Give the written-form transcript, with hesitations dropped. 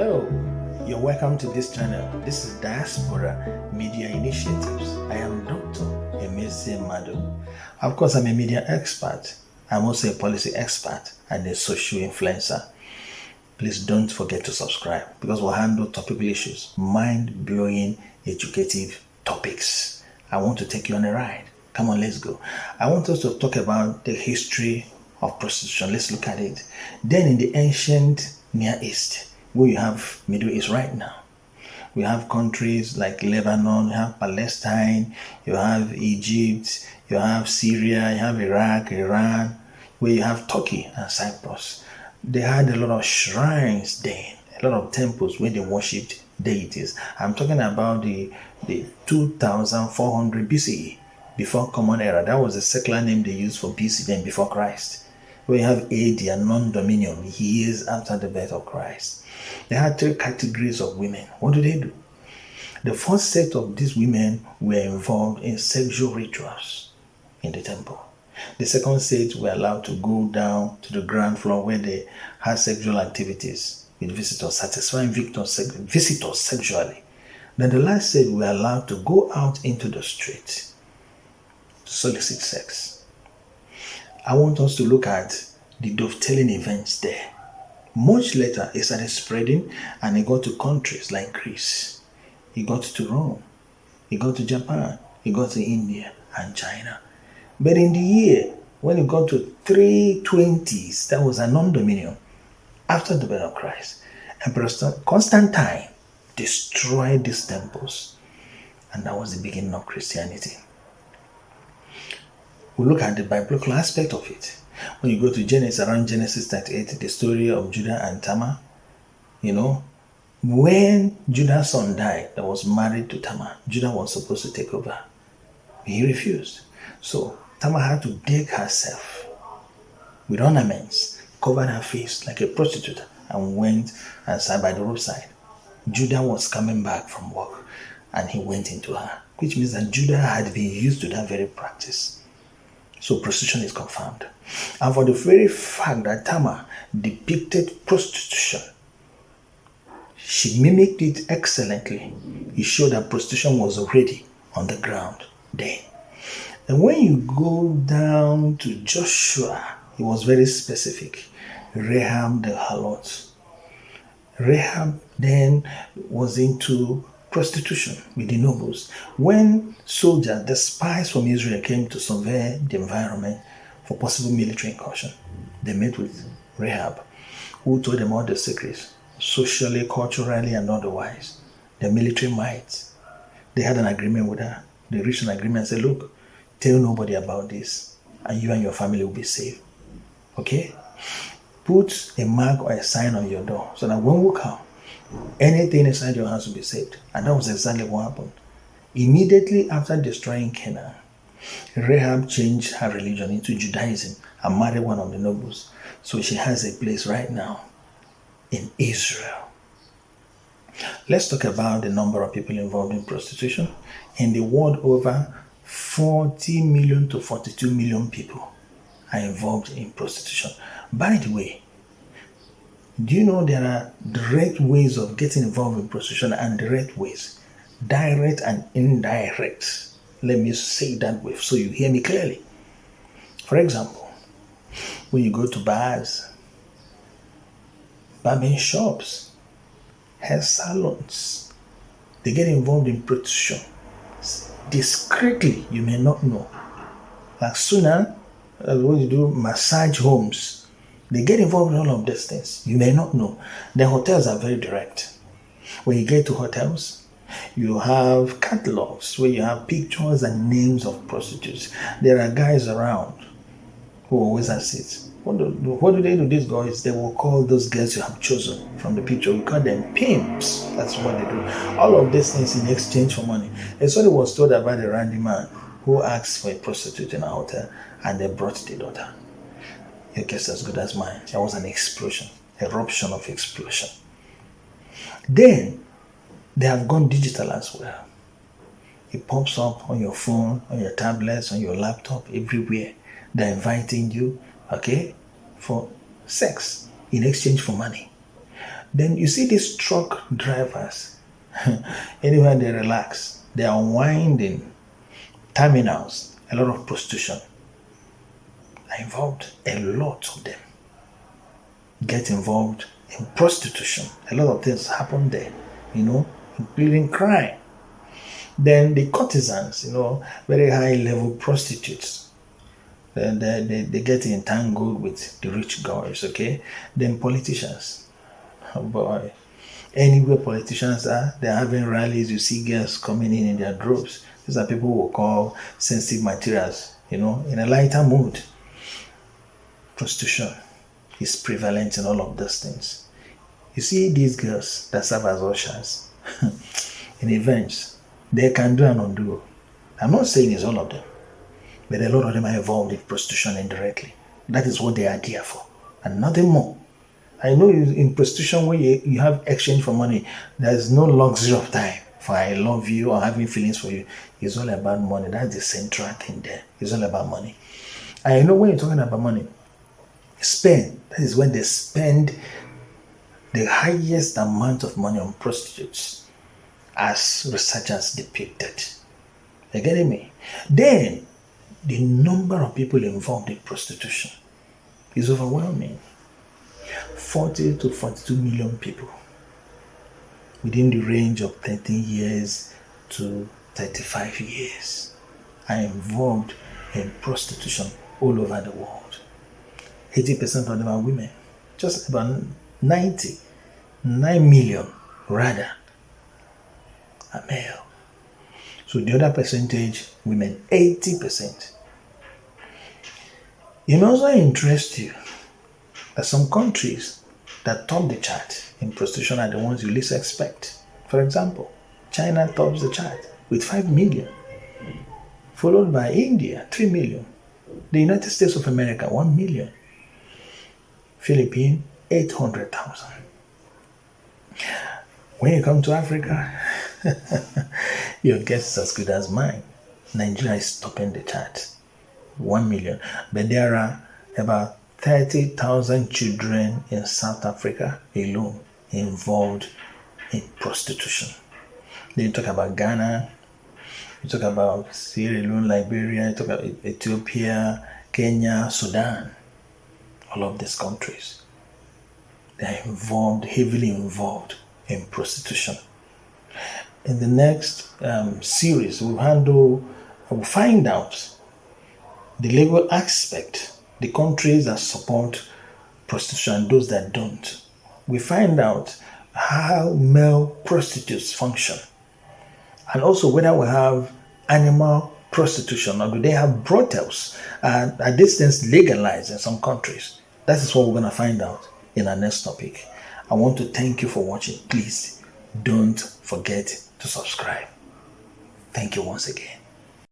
Hello, you're welcome to this channel. This is Diaspora Media Initiatives. I am Dr. Emezie Madu. Of course, I'm a media expert. I'm also a policy expert and a social influencer. Please don't forget to subscribe because we'll handle topical issues, mind-blowing, educative topics. I want to take you on a ride. Come on, let's go. I want us to talk about the history of prostitution. Let's look at it. Then in the ancient Near East, where you have Middle East right now, we have countries like Lebanon, you have Palestine, you have Egypt, you have Syria, you have Iraq, Iran, where you have Turkey and Cyprus. They had a lot of shrines then, a lot of temples where they worshipped deities. I'm talking about the 2400 BCE, before Common Era. That was the secular name they used for BC, then before Christ. Where you have AD and non-dominion, years after the birth of Christ. They had three categories of women. What do they do? The first set of these women were involved in sexual rituals in the temple. The second set were allowed to go down to the ground floor where they had sexual activities with visitors, satisfying visitors sexually. Then the last set were allowed to go out into the street to solicit sex. I want us to look at the dovetailing events there. Much later, it started spreading and it got to countries like Greece. It got to Rome. It got to Japan. It got to India and China. But in the year when it got to 320s, that was a non-dominion, after the birth of Christ, Emperor Constantine destroyed these temples. And that was the beginning of Christianity. We look at the biblical aspect of it. When you go to Genesis, around Genesis 38, the story of Judah and Tamar, when Judah's son died, that was married to Tamar, Judah was supposed to take over. He refused. So Tamar had to deck herself with ornaments, covered her face like a prostitute, and went and sat by the roadside. Judah was coming back from work, and he went into her, which means that Judah had been used to that very practice. So prostitution is confirmed. And for the very fact that Tamar depicted prostitution, she mimicked it excellently. It showed that prostitution was already on the ground then. And when you go down to Joshua, it was very specific. Rahab the harlot. Rahab then was into prostitution with the nobles. When soldiers, the spies from Israel, came to survey the environment for possible military incursion, they met with Rahab, who told them all the secrets, socially, culturally, and otherwise, the military might. They had an agreement with her. They reached an agreement and said, look, tell nobody about this, and you and your family will be safe. Okay? Put a mark or a sign on your door so that when we come, anything inside your house will be saved. And that was exactly what happened. Immediately after destroying Canaan, Rahab changed her religion into Judaism and married one of the nobles. So she has a place right now in Israel. Let's talk about the number of people involved in prostitution. In the world, over 40 million to 42 million people are involved in prostitution. By the way, do you know there are direct ways of getting involved in prostitution and direct ways? Direct and indirect. Let me say it that way so you hear me clearly. For example, when you go to bars, barbering shops, hair salons, they get involved in prostitution. Discreetly, you may not know. Like sooner, when you do massage homes, they get involved in all of these things. You may not know. The hotels are very direct. When you get to hotels, you have catalogs where you have pictures and names of prostitutes. There are guys around who always assist. What do they do? These guys, they will call those girls you have chosen from the picture. We call them pimps. That's what they do. All of these things in exchange for money. And so it was told about a randy man who asked for a prostitute in a hotel, and they brought the daughter. Your guess as good as mine. There was an explosion, eruption of explosion. Then they have gone digital as well. It pops up on your phone, on your tablets, on your laptop, everywhere. They're inviting you, for sex in exchange for money. Then you see these truck drivers, anywhere they relax, they are winding terminals, a lot of prostitution are involved. A lot of them get involved in prostitution. A lot of things happen there, including crime. Then the courtesans, very high level prostitutes. Then they get entangled with the rich guys, okay? Then politicians. Oh boy. Anywhere politicians are, they're having rallies, you see girls coming in their droves. These are people who call sensitive materials, in a lighter mood. Prostitution is prevalent in all of those things. You see these girls that serve as ushers in events, they can do and undo. I'm not saying it's all of them, but a lot of them are involved in prostitution indirectly. That is what they are there for, and nothing more. I know in prostitution, when you have exchange for money, there's no luxury of time for I love you or having feelings for you. It's all about money. That's the central thing there. It's all about money. I know when you're talking about money, that is when they spend the highest amount of money on prostitutes, as researchers depicted. You getting me? Then, the number of people involved in prostitution is overwhelming. 40 to 42 million people within the range of 13 years to 35 years are involved in prostitution all over the world. 80% of them are women. Just about 9 million rather are male. So the other percentage, women, 80%. It may also interest you that some countries that top the chart in prostitution are the ones you least expect. For example, China tops the chart with 5 million, followed by India, 3 million, the United States of America, 1 million, Philippines, 800,000. When you come to Africa, your guess is as good as mine. Nigeria is topping the chart, 1 million. But there are about 30,000 children in South Africa alone involved in prostitution. Then you talk about Ghana, you talk about Sierra Leone, Liberia, you talk about Ethiopia, Kenya, Sudan. All of these countries, they are heavily involved in prostitution. In the next series, we'll find out the legal aspect, the countries that support prostitution and those that don't. We find out how male prostitutes function, and also whether we have animal prostitution or do they have brothels. Are these things legalized in some countries? That is what we're going to find out in our next topic. I want to thank you for watching. Please don't forget to subscribe. Thank you once again.